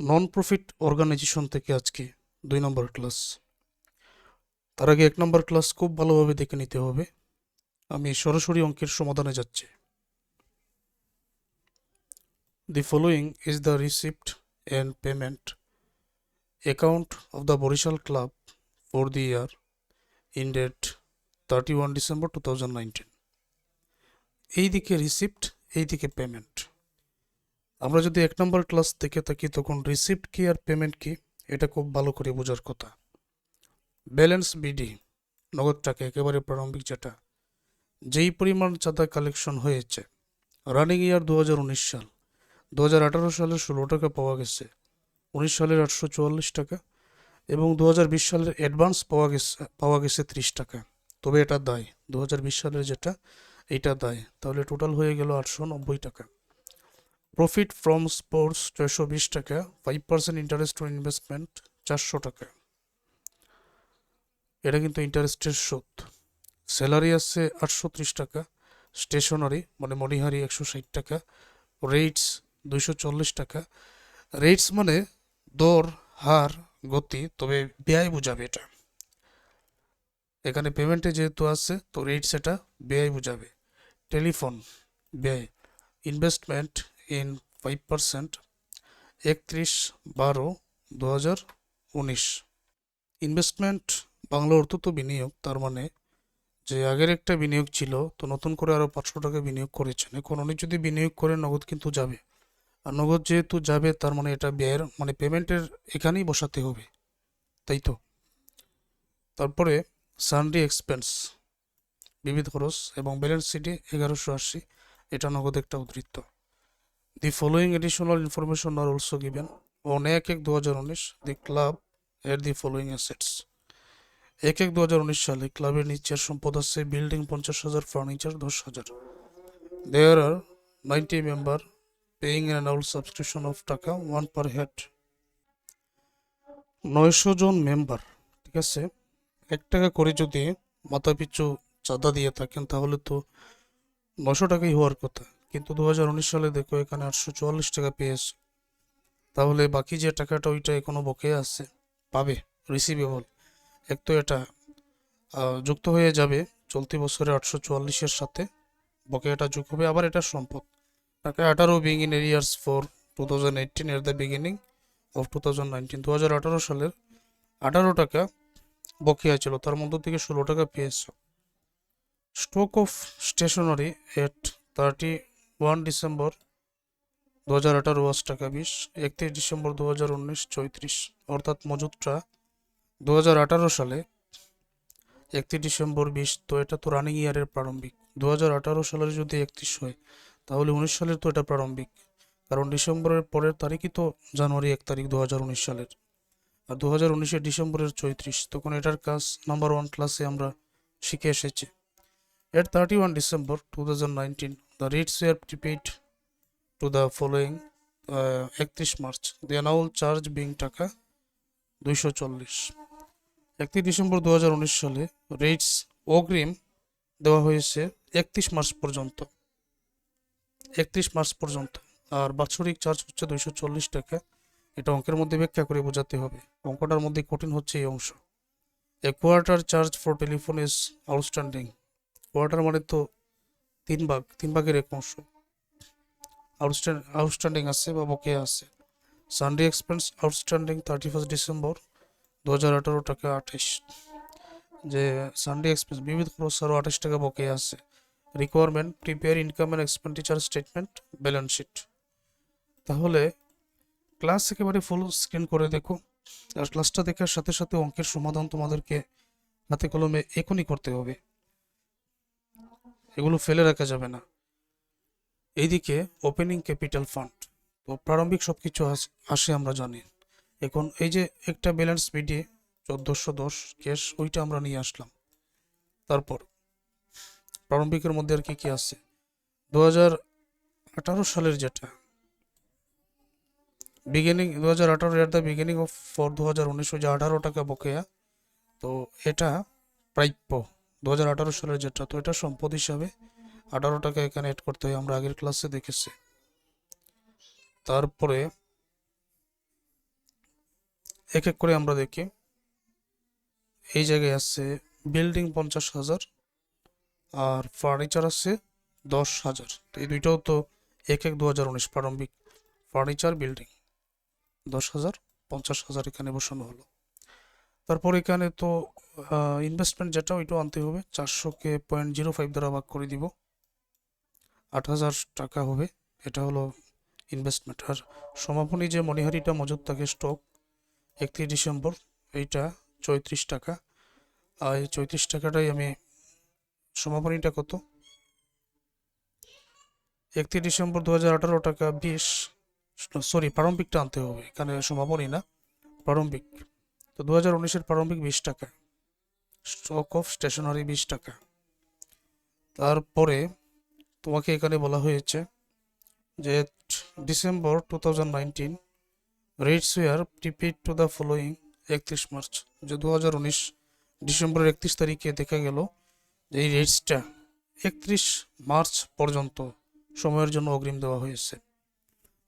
Non profit organisation থেকে আজকে 2 নম্বর class. তার আগে 1 নম্বর ক্লাস খুব ভালোভাবে দেখে নিতে হবে। আমি সরাসরি অঙ্কের সমাধানে যাচ্ছি। The following is the receipt and payment account of the Barisal club for the year ended 31 December 2019। এইদিকে রিসিপ্ট, এইদিকে পেমেন্ট। আমরা যদি 1 নম্বর ক্লাস দেখে থাকি তখন রিসিপ্ট কি আর পেমেন্ট কি এটা খুব ভালো করে বোঝার কথা। ব্যালেন্স বিডি, নগদ টাকা একেবারে প্রারম্ভিক যেটা, যেই পরিমাণ চাঁদা কালেকশন হয়েছে রানিং ইয়ার 2019 সাল, 2018 সালের 16 টাকা পাওয়া গেছে, 19 সালের 844 টাকা এবং 2020 সালের অ্যাডভান্স পাওয়া গেছে 30 টাকা। তবে এটা দায়, 2020 সালের যেটা এইটা দায়, তাহলে টোটাল হয়ে গেল 890 টাকা। প্রফিট ফ্রম স্পোর্টস 620 টাকা, 5% ইন্টারেস্ট অন ইনভেস্টমেন্ট 400 টাকা। এটা কিন্তু ইন্টারেস্টের সুদ। স্যালারি আছে 830 টাকা, স্টেশনারি মানে মণিহারি 160 টাকা, রেটস 240 টাকা। রেটস মানে দর, হার, গতি, তবে ব্যয় বোঝাবে এটা। এখানে পেমেন্টে যেহেতু আছে তো রেটস এটা ব্যয় বোঝাবে। টেলিফোন ব্যয়। Investment in 5%, 31/12/2019। ইনভেস্টমেন্ট বাংলা অর্থ তো বিনিয়োগ, তার মানে যে আগের একটা বিনিয়োগ ছিল তো নতুন করে আরও 500 টাকা বিনিয়োগ করেছেন। এখন উনি যদি বিনিয়োগ করে নগদ কিন্তু যাবে, আর নগদ যেহেতু যাবে তার মানে এটা ব্যয়ের মানে পেমেন্টের এখানেই বসাতে হবে, তাই তো। তারপরে সানডে এক্সপেন্স, বিবিধ খরচ, এবং ব্যালেন্স শিটে 1180, এটা নগদ একটা উদ্ধৃত। The following additional information are also given on 1/1/2019 the club এর দি ফলোয়িং অ্যাসেটস। 1/1/2019 সালে ক্লাবের নিচের সম্পদ আছে building 50,000, furniture 10,000। There are 90 member paying an annual subscription of টাকা 1 পার হেড। 900 জন মেম্বার, ঠিক আছে। 1 টাকা করে যদি মাথা পিছু চাঁদা দিয়ে থাকেন তাহলে তো 900 টাকাই হওয়ার কথা, কিন্তু 2019 সালে দেখো এখানে 844 টাকা পেয়েছে। তাহলে বাকি যে টাকাটা ওইটা এখনো বকেয়া আছে, পাবে, রিসিভেবল। এক তো এটা যুক্ত হয়ে যাবে চলতি বছরে 844-এর সাথে, বকেয়াটা যোগ হবে, আবার এটা সম্পদ। টাকা 18 বিং ইন এরিয়ার্স ফর 2018 এর দ্য বিগিনিং অফ 2019। 2018 সালের 18 টাকা বকেয়া ছিল, তার মধ্য থেকে 16 টাকা পেয়েছে। Stock of stationery at 31 December 2018 was টাকা 20, 31 ডিসেম্বর 2019 34, অর্থাৎ মজুদটা 2018 সালে 31 ডিসেম্বর 20, তো এটা তো রানিং ইয়ারের প্রারম্ভিক। 2018 সালের যদি 31 হয় তাহলে 19 সালের তো এটা প্রারম্ভিক, কারণ ডিসেম্বরের পরের তারিখই তো জানুয়ারি 1 তারিখ 2019 সালের, আর 2019-এর ডিসেম্বরের 34, তখন এটার কাজ নাম্বার 1 ক্লাসে আমরা শিখে এসেছি। At 31 December 2019, the rates were prepaid to the following 31 March, the annual charge being টাকা 240। 31 ডিসেম্বর 2019 সালে রেটস অগ্রিম দেওয়া হয়েছে 31 মার্চ পর্যন্ত, 31 মার্চ পর্যন্ত, আর বাৎসরিক চার্জ হচ্ছে 240 টাকা। এটা অঙ্কের মধ্যে ব্যাখ্যা করে বোঝাতে হবে, অঙ্কটার মধ্যে কঠিন হচ্ছে এই অংশ। A quarter charge for telephone is outstanding. Quarter মানে তো 3 ভাগের 1 অংশ আউটস্ট্যান্ডিং আছে বা বকেয়া আছে। সানডে এক্সপেন্স আউটস্ট্যান্ডিং 31 ডিসেম্বর 2018 টাকা 28, যে সানডে এক্সপেন্স বিবিধ খরচ আরও 28 টাকা বকেয়া আছে। Requirement prepare income and expenditure statement, balance sheet. তাহলে ক্লাস একেবারে ফুল স্ক্রিন করে দেখো, আর ক্লাসটা দেখার সাথে সাথে অঙ্কের সমাধান তোমাদেরকে হাতে কলমে এখনই করতে হবে, এগুলো ফেলে রাখা যাবে না। এইদিকে ওপেনিং ক্যাপিটাল ফান্ড, তো প্রারম্ভিক সব কিছু আসে আমরা জানি। এখন এই যে একটা ব্যালেন্স মিডিয়ে 1410 ক্যাশ, ওইটা আমরা নিয়ে আসলাম। তারপর প্রারম্ভিকের মধ্যে আর কি কি আছে, 2018 সালের যেটা বিগিনিং, 2018 এর দ্য বিগিনিং অফ ফর 2019, ওই যে 18 টাকা বকেয়া, তো এটা প্রাপ্য 2018 সালের যেটা, তো এটা সম্পদ হিসাবে 18 টাকা এখানে অ্যাড করতে হয়, আমরা আগের ক্লাসে দেখেছি। তারপরে এক এক করে আমরা দেখি। এই জায়গায় আছে বিল্ডিং 50,000 আর ফার্নিচার আছে 10,000। তো এই দুইটাও তো 1/1/2019 প্রারম্ভিক। ফার্নিচার, বিল্ডিং 10,000, 50,000 এখানে বসানো হলো। তারপর এখানে তো ইনভেস্টমেন্ট যেটা ওইটাও আনতে হবে। 400কে 0.05 দ্বারা ভাগ করে দিব, 8,000 টাকা হবে। এটা হলো ইনভেস্টমেন্ট। আর সমাপনী যে মণিহারিটা মজুদ থাকে স্টক 31 ডিসেম্বর, এইটা 34 টাকা। আর এই 34 টাকাটাই আমি, সমাপনীটা কত, 31 ডিসেম্বর 2018 টাকা 20, সরি প্রারম্ভিকটা আনতে হবে, এখানে সমাপনী না, প্রারম্ভিক। তো 2019-এর প্রারম্ভিক 20 টাকা, স্টক অফ স্টেশনারি 20 টাকা। তারপরে তোমাকে এখানে বলা হয়েছে যে December 2019 rates were prepaid to the following 31 March, যে 2019 ডিসেম্বরের 31 তারিখে দেখা গেল যে এই রেটসটা 31 মার্চ পর্যন্ত সময়ের জন্য অগ্রিম দেওয়া হয়েছে।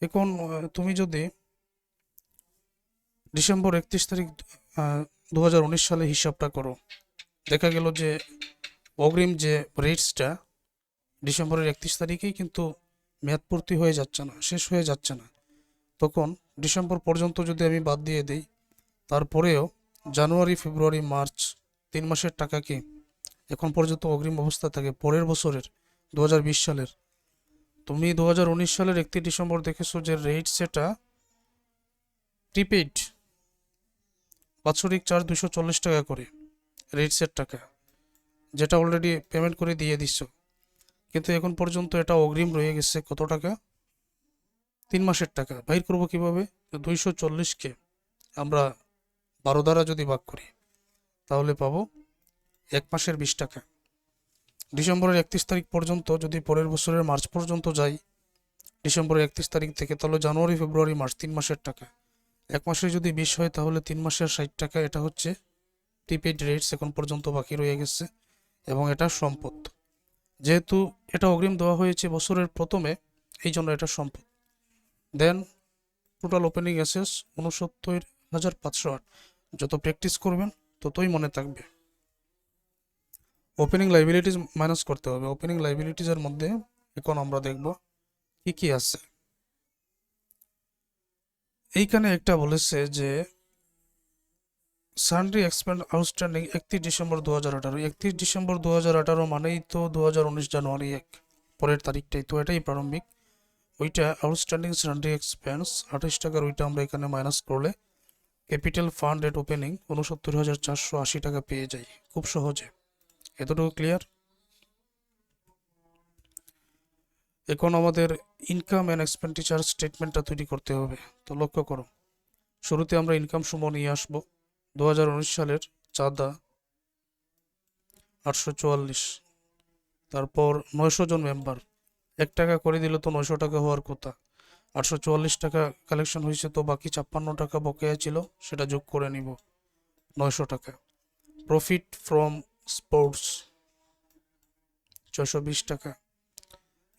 এখন তুমি যদি ডিসেম্বর 31 তারিখ 2019 সালে হিসাবটা করো, দেখা গেল যে অগ্রিম যে রেটসটা ডিসেম্বরের 31 তারিখেই কিন্তু মেয়াদ পূর্তি হয়ে যাচ্ছে না, শেষ হয়ে যাচ্ছে না। তখন ডিসেম্বর পর্যন্ত যদি আমি বাদ দিয়ে দিই, তারপরেও জানুয়ারি, ফেব্রুয়ারি, মার্চ 3 মাসের টাকা কি এখন পর্যন্ত অগ্রিম অবস্থা থাকে পরের বছরের 2020 সালের। তুমি 2019 সালের 31 ডিসেম্বর দেখেছো যে রেট সেটা প্রিপেইড বাৎসরিক চার্জ 240 টাকা করে রেট সেট টাকা, যেটা অলরেডি পেমেন্ট করে দিয়ে দিচ্ছ, কিন্তু এখন পর্যন্ত এটা অগ্রিম রয়ে গেছে কত টাকা, 3 মাসের টাকা। বাইর করবো কিভাবে? 240কে আমরা 12 দ্বারা যদি ভাগ করি তাহলে পাবো 1 মাসের 20 টাকা। ডিসেম্বরের 31 তারিখ পর্যন্ত যদি পরের বছরের মার্চ পর্যন্ত যাই, ডিসেম্বরের 31 তারিখ থেকে, তাহলে জানুয়ারি, ফেব্রুয়ারি, মার্চ 3 মাসের টাকা। 1 মাসে যদি 20 হয় তাহলে 3 মাসের 60 টাকা। এটা হচ্ছে প্রিপেড রেটস এখন পর্যন্ত বাকি রয়ে গেছে এবং এটা সম্পদ। যেহেতু এটা অগ্রিম দেওয়া হয়েছে বছরের প্রথমে, এই জন্য এটা সম্পদ। দেন টোটাল ওপেনিং অ্যাসেটস 69,508। যত প্র্যাকটিস করবেন ততই মনে থাকবে। ওপেনিং লাইবিলিটিস মাইনাস করতে হবে। ওপেনিং লাইবিলিটিসের মধ্যে এখন আমরা দেখব কি কি আছে। এইখানে একটা বলেছে যে সানড্রি এক্সপেন্ড আউটস্ট্যান্ডিং 31 ডিসেম্বর 2018। 31 ডিসেম্বর 2018 মানেই তো 2019 জানুয়ারি 1 পরের তারিখটাই তো, এটাই প্রারম্ভিক। ওইটা আউটস্ট্যান্ডিং সানড্রি এক্সপেন্স 28 টাকার, ওইটা আমরা এখানে মাইনাস করলে ক্যাপিটাল ফান্ড এট ওপেনিং 69,480 টাকা পেয়ে যাই খুব সহজে। এতটুকু ক্লিয়ার? এখন আমাদের ইনকাম অ্যান্ড এক্সপেন্ডিচার স্টেটমেন্টটা তৈরি করতে হবে। তো লক্ষ্য করো, শুরুতে আমরা ইনকাম সমূহ নিয়ে আসব। 2019 সালের চাঁদা 844, তারপর 900 জন মেম্বার, 1 টাকা করে দিলে তো 900 টাকা হওয়ার কথা। 844 টাকা কালেকশন হয়েছে, তো বাকি 56 টাকা বকেয়া ছিল, সেটা যোগ করে নিব 900 টাকা। প্রফিট ফ্রম স্পোর্টস 620 টাকা।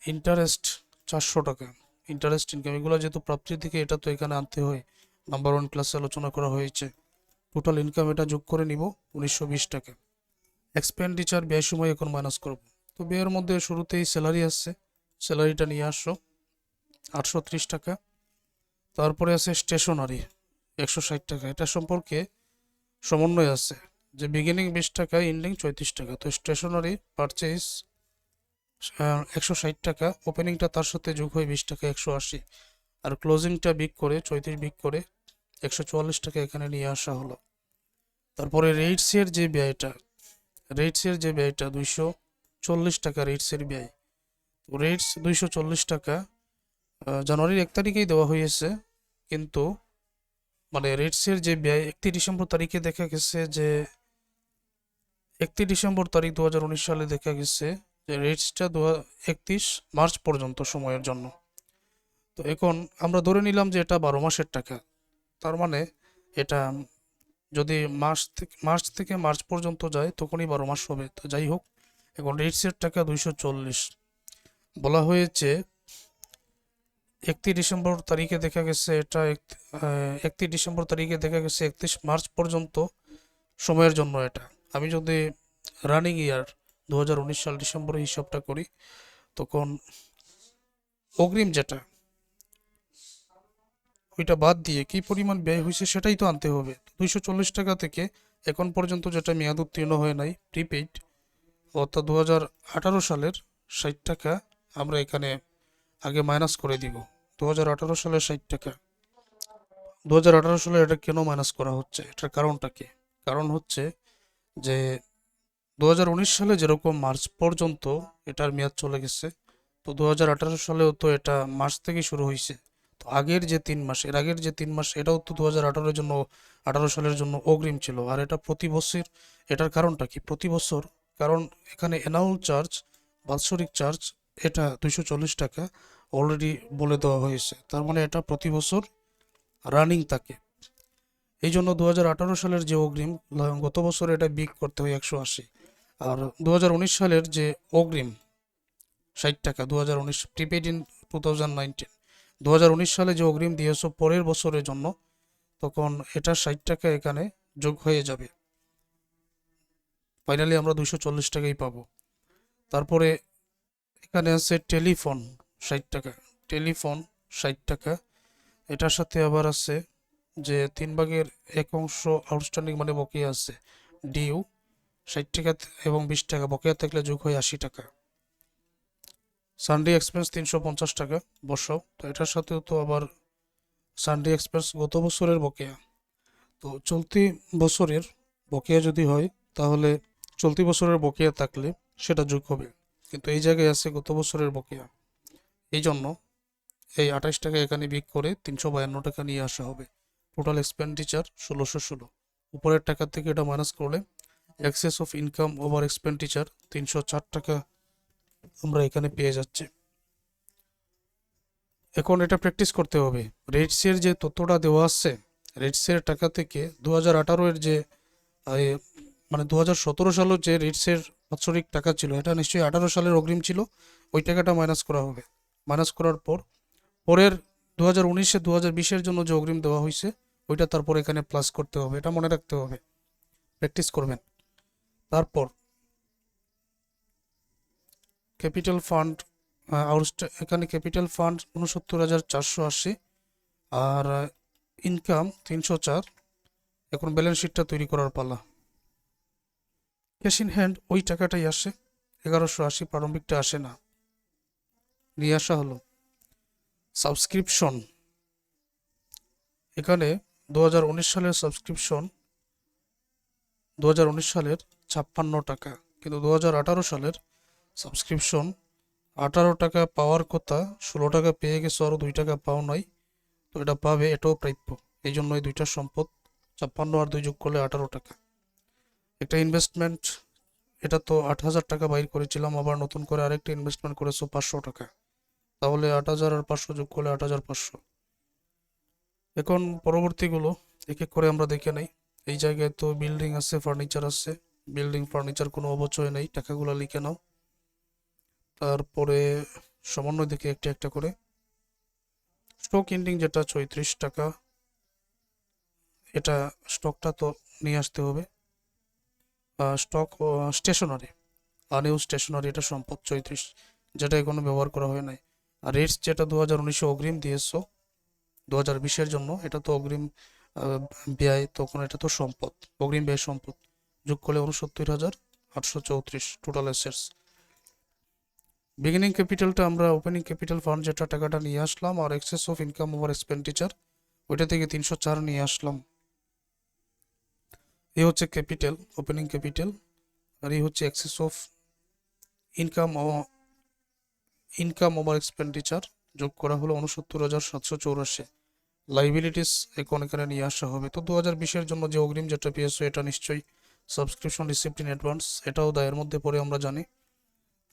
ইন্টারেস্ট 400 টাকা। ইন্টারেস্ট ইনকাম, এগুলো যেহেতু প্রাপ্তির দিকে, এটা তো এখানে আনতে হয়, নাম্বার 1 ক্লাসে আলোচনা করা হয়েছে। টোটাল ইনকাম এটা যোগ করে নিব 1920 টাকা। এক্সপেন্ডিচার, ব্যয় সময় এখন মাইনাস করব। তো ব্যয়ের মধ্যে শুরুতেই স্যালারি আসছে, স্যালারিটা নিয়ে আসো 830 টাকা। তারপরে আছে স্টেশনারি 160 টাকা। এটা সম্পর্কে সমন্বয় আছে যে বিগিনিং 20 টাকা, এন্ডিং 34 টাকা। তো স্টেশনারি পারচেজ 160 টাকা, ওপেনিংটা তার সাথে যোগ হয় 20 টাকা, 180। আর ক্লোজিংটা বিগ করে 34 বিগ করে 144 টাকা এখানে নিয়ে আসা হলো। তারপরে রেটসের যে ব্যয়টা, 240 টাকা রেটসের ব্যয়। রেটস 240 টাকা জানুয়ারির 1 তারিখেই দেওয়া হয়েছে, কিন্তু মানে রেটসের যে ব্যয় 31 ডিসেম্বর তারিখে দেখা গেছে যে 31 ডিসেম্বর তারিখ 2019 সালে দেখা গেছে যে রেটসটা 31 মার্চ পর্যন্ত সময়ের জন্য। তো এখন আমরা ধরে নিলাম যে এটা 12 মাসের টাকা, তার মানে এটা যদি মার্চ থেকে মার্চ পর্যন্ত যায় তখনই 12 মাস হবে। তো যাই হোক, এখন রেটসের টাকা 240 বলা হয়েছে। 31 ডিসেম্বর তারিখে দেখা গেছে এটা 31 ডিসেম্বর তারিখে দেখা গেছে 31 মার্চ পর্যন্ত সময়ের জন্য এটা। আমি যদি রানিং ইয়ার 2019 সাল ডিসেম্বরে হিসাবটা করি, তখন অগ্রিম যেটা ওইটা বাদ দিয়ে কি পরিমাণ ব্যয় হয়েছে সেটাই তো আনতে হবে। 240 টাকা থেকে এখন পর্যন্ত যেটা মেয়াদ উত্তীর্ণ হয় নাই প্রিপেইড, অর্থাৎ 2018 সালের 60 টাকা আমরা এখানে আগে মাইনাস করে দিব। 2018 সালের 60 টাকা, 2018 সালে এটা কেন মাইনাস করা হচ্ছে, এটার কারণটা কি? কারণ হচ্ছে যে 2019 সালে যেরকম মার্চ পর্যন্ত এটার মেয়াদ চলে গেছে, তো 2018 সালেও তো এটা মার্চ থেকে শুরু হয়েছে। তো আগের যে 3 মাস, এর আগের যে 3 মাস, এটাও তো 2018-এর জন্য 18 সালের জন্য অগ্রিম ছিল। আর এটা প্রতি বছর, এটার কারণটা কি প্রতি বছর? কারণ এখানে অ্যানুয়াল চার্জ, বাৎসরিক চার্জ, এটা 240 টাকা অলরেডি বলে দেওয়া হয়েছে। তার মানে এটা প্রতি বছর রানিং থাকে। এই জন্য 2018 সালের যে অগ্রিম, গত বছর এটা বিগ করতে হয় 180। আর 2019 সালের যে অগ্রিম 60 টাকা, 2019 প্রিপেড ইন 2019, 2019 সালে যে অগ্রিম দিয়েছো পরের বছরের জন্য, তখন এটা 60 টাকা এখানে যোগ হয়ে যাবে। ফাইনালি আমরা 240 টাকাই পাবো। তারপরে এখানে আছে টেলিফোন 60 টাকা, টেলিফোন 60 টাকা। এটার সাথে আবার আছে যে 3/1 আউটস্ট্যান্ডিং মানে বকেয়া আছে, ডিউ 60 টাকা এবং 20 টাকা বকেয়া থাকলে যোগ হয় 80 টাকা। সানডে এক্সপেন্স 350 টাকা বসাও, তো এটার সাথেও তো আবার সানডে এক্সপেন্স গত বছরের বকেয়া। তো চলতি বছরের বকেয়া যদি হয়, তাহলে চলতি বছরের বকেয়া থাকলে সেটা যোগ হবে, কিন্তু এই জায়গায় আছে গত বছরের বকেয়া। এই জন্য এই 28 টাকা এখানে বিক করে 352 টাকা নিয়ে আসা হবে। Total expenditure 1616। উপরের টাকা থেকে এটা মাইনাস করলে access of income over expenditure 304 টাকা আমরা এখানে পেয়ে যাচ্ছি। এখন এটা প্র্যাকটিস করতে হবে। রেটসের যে তথ্যটা দেওয়া আছে, রেটসের টাকা থেকে 2018-এর যে মানে 2017 সালের যে রেটসের বাৎসরিক টাকা ছিল, এটা নিশ্চয়ই 18 সালের অগ্রিম ছিল, ওই টাকাটা মাইনাস করা হবে। মাইনাস করার পর পরের 2019-এ 2020-এর জন্য যে অগ্রিম দেওয়া হয়েছে, ওইটা তারপর এখানে প্লাস করতে হবে। এটা মনে রাখতে হবে, প্র্যাকটিস করবেন। তারপর ক্যাপিটাল ফান্ড, এখানে ক্যাপিটাল ফান্ড 69,480 আর ইনকাম 304। এখন ব্যালেন্স শিটটা তৈরি করার পালা। ক্যাশ ইন হ্যান্ড ওই টাকাটাই আসে, 1180, প্রারম্ভিকটা আসে না, নিয়ে আসা হলো। সাবস্ক্রিপশন, এখানে 2019 সালের সাবস্ক্রিপশন 2019 সালের 56 টাকা, কিন্তু 2018 সালের সাবস্ক্রিপশন 18 টাকা পাওয়ার কথা, 16 টাকা পেয়ে গেছো, আরও 2 টাকা পাও নাই, তো এটা পাবে, এটাও প্রাপ্য। এই জন্য এই দুইটার সম্পদ 56 আর 2 যোগ করলে 18 টাকা। একটা ইনভেস্টমেন্ট, এটা তো 8,000 টাকা বাইর করেছিলাম, আবার নতুন করে আরেকটা ইনভেস্টমেন্ট করেছো 500 টাকা, তাহলে 8,000 আর 500 যোগ করলে 8,500। এখন পরবর্তীগুলো এক এক করে আমরা দেখে নেই। এই জায়গায় তো বিল্ডিং আছে, ফার্নিচার আছে, বিল্ডিং ফার্নিচার কোনো অবচয় নেই, টাকাগুলো লিখে নাও। তারপরে সমন্বয় দেখে একটা একটা করে। স্টক ইন্ডিং যেটা 34 টাকা, এটা স্টকটা তো নিয়ে আসতে হবে। স্টক স্টেশনারি, আনইউজ স্টেশনারি, এটা সম্পদ 34, যেটা এখনো ব্যবহার করা হয় নাই। আর রেটস যেটা 2019-এ অগ্রিম দিয়েছো 2020-এর জন্য, এটা তো অগ্রিম ব্যয়, তখন এটা তো সম্পদ, অগ্রিম ব্যয় সম্পদ, যোগ করলে 69,834 টোটাল অ্যাসেটস। বিগিনিং ক্যাপিটালটা আমরা ওপেনিং ক্যাপিটাল ফান্ড যেটা টাকাটা নিয়ে আসলাম, আর excess of income over expenditure ওইটা থেকে 304 নিয়ে আসলাম। এই হচ্ছে ক্যাপিটাল, ওপেনিং ক্যাপিটাল, আর এই হচ্ছে access of income income over expenditure, যোগ করা হলো 69,784। লাইবিলিটিস এখন এখানে নিয়ে আসা হবে। তো 2020-এর জন্য যে অগ্রিম যেটা পেয়েছো, এটা নিশ্চয়ই সাবস্ক্রিপশন রিসিপ্ট ইন অ্যাডভান্স, এটাও দায়ের মধ্যে পড়ে আমরা জানি।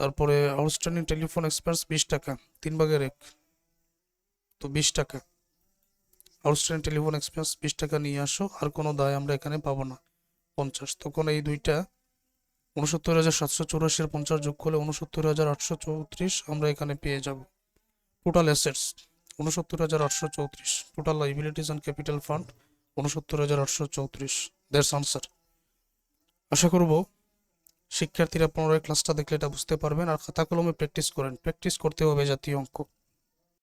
তারপরে আউটস্ট্যান্ডিং টেলিফোন এক্সপেন্স 20 টাকা, 3/1, তো 20 টাকা আউটস্ট্যান্ডিং টেলিফোন এক্সপেন্স 20 টাকা নিয়ে আসো, আর কোনো দায় আমরা এখানে পাবো না, 50। তখন এই দুইটা 69,784 50 যোগ করলে 69,834 আমরা এখানে পেয়ে যাব। Total assets 69,834। Total liabilities and capital fund 69,834। That's answer. আশা করব শিক্ষার্থীরা পুনরায় ক্লাসটা দেখলে এটা বুঝতে পারবেন, আর খাতা কলমে প্র্যাকটিস করেন, প্র্যাকটিস করতে হবে জাতীয় অঙ্ক।